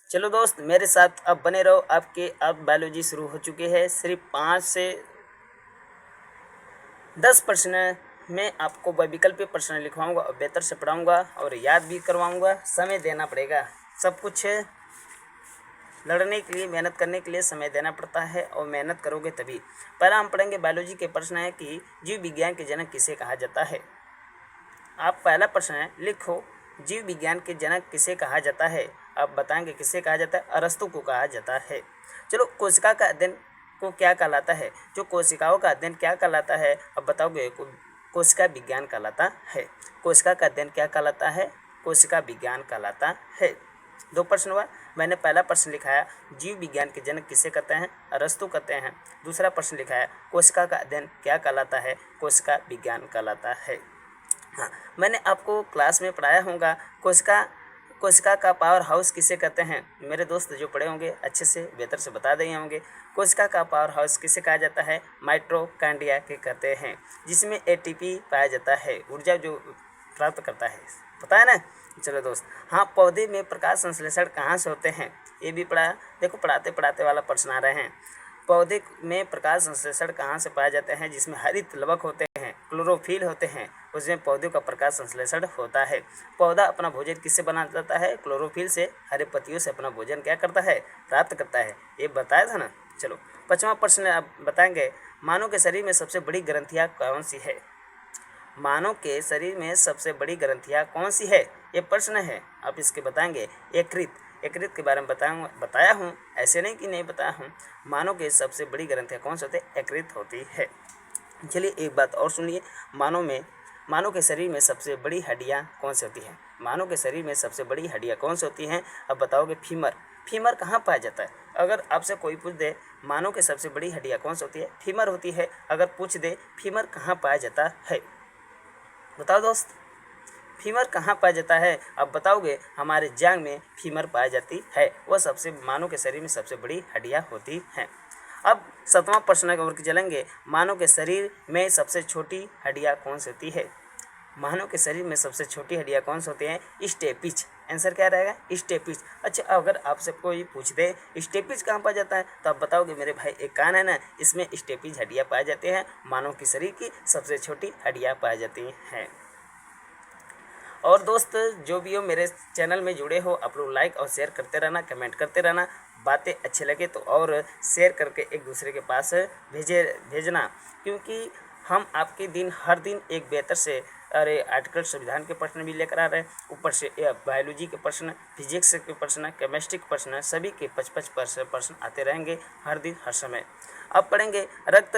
चलो दोस्त मेरे साथ अब बने रहो। आपके अब बायोलॉजी शुरू हो चुकी है। सिर्फ 5 से 10 प्रश्न में आपको वैकल्पिक प्रश्न लिखवाऊंगा और बेहतर से पढ़ाऊंगा और याद भी करवाऊंगा। समय देना पड़ेगा। सब कुछ लड़ने के लिए, मेहनत करने के लिए समय देना पड़ता है और मेहनत करोगे तभी। पहला हम पढ़ेंगे बायोलॉजी के प्रश्न है कि जीव विज्ञान के जनक किसे कहा जाता है। आप पहला प्रश्न है, लिखो जीव विज्ञान के जनक किसे कहा जाता है। आप बताएंगे किसे कहा जाता है। अरस्तु को कहा जाता है। चलो, कोशिका का अध्ययन को क्या कहलाता है। जो कोशिकाओं का अध्ययन क्या कहलाता है, अब बताओगे। कोशिका विज्ञान कहलाता है। कोशिका का अध्ययन क्या कहलाता है। कोशिका विज्ञान कहलाता है। 2 प्रश्न हुआ। मैंने पहला प्रश्न लिखाया जीव विज्ञान के जनक किसे कहते हैं। अरस्तु कहते हैं। दूसरा प्रश्न लिखाया कोशिका का अध्ययन क्या कहलाता है। कोशिका विज्ञान कहलाता है। हाँ, मैंने आपको क्लास में पढ़ाया होगा कोशिका का पावर हाउस किसे कहते हैं। मेरे दोस्त जो पढ़े होंगे अच्छे से बेहतर से बता दिए होंगे। कोशिका का पावर हाउस किसे कहा जाता है। माइटोकॉन्ड्रिया के कहते हैं, जिसमें एटीपी पाया जाता है, ऊर्जा जो प्राप्त करता है। पता है ना। चलो दोस्त, हाँ, पौधे में प्रकाश संश्लेषण कहाँ से होते हैं, ये भी पढ़ाया। देखो, पढ़ाते पढ़ाते वाला प्रश्न आ रहे हैं। पौधे में प्रकाश संश्लेषण कहाँ से पाए जाते हैं। जिसमें हरित लवक होते हैं, क्लोरोफिल होते हैं, उसमें पौधों का प्रकाश संश्लेषण होता है। पौधा अपना भोजन किससे बना जाता है। क्लोरोफिल से, हरे पत्तियों से अपना भोजन क्या करता है, प्राप्त करता है। ये बताया था ना। चलो, 5वां प्रश्न आप बताएंगे, मानव के शरीर में सबसे बड़ी ग्रंथियाँ कौन सी है। मानव के शरीर में सबसे बड़ी ग्रंथियाँ कौन सी है, ये प्रश्न है। आप इसके बताएंगे यकृत के बारे में बताया हूँ, ऐसे नहीं कि नहीं बताया हूँ। मानव के सबसे बड़ी ग्रंथियाँ कौन सी होती है, यकृत होती है। चलिए एक बात और सुनिए, मानव के शरीर में सबसे बड़ी हड्डियाँ कौन सी होती हैं। मानव के शरीर में सबसे बड़ी हड्डियाँ कौन सी होती हैं। अब बताओगे फीमर कहाँ पाया जाता है। अगर आपसे कोई पूछ दे मानव के सबसे बड़ी हड्डियाँ कौन सी होती है, फीमर होती है। अगर पूछ दे फीमर कहाँ पाया जाता है, बताओ दोस्त, फीमर कहाँ पाया जाता है। अब बताओगे हमारे जांघ में फीमर पाई जाती है। वह सबसे मानव के शरीर में सबसे बड़ी हड्डियाँ होती हैं। अब 7वां प्रश्न की ओर चलेंगे, मानव के शरीर में सबसे छोटी हड्डियाँ कौन सी होती है। मानव के शरीर में सबसे छोटी हड्डियाँ कौन सी होती हैं, स्टेपिज। आंसर क्या रहेगा, स्टेपिज। अच्छा, अगर आपसे कोई पूछ दे स्टेपिज कहाँ पाया जाता है, तो आप बताओगे मेरे भाई एक कान है ना, इसमें स्टेपिज हड्डियाँ पाई जाती हैं। मानव के शरीर की सबसे छोटी हड्डियाँ पाई जाती हैं। और दोस्त जो भी हो मेरे चैनल में जुड़े हो, आप लोग लाइक और शेयर करते रहना, कमेंट करते रहना। बातें अच्छी लगे तो और शेयर करके एक दूसरे के पास भेजना, क्योंकि हम आपके हर दिन एक बेहतर से आर्टिकल संविधान के प्रश्न भी लेकर आ रहे हैं। ऊपर से बायोलॉजी के प्रश्न, फिजिक्स के प्रश्न, केमिस्ट्री के प्रश्न, सभी के 55 प्रश्न आते रहेंगे हर दिन हर समय। अब पढ़ेंगे रक्त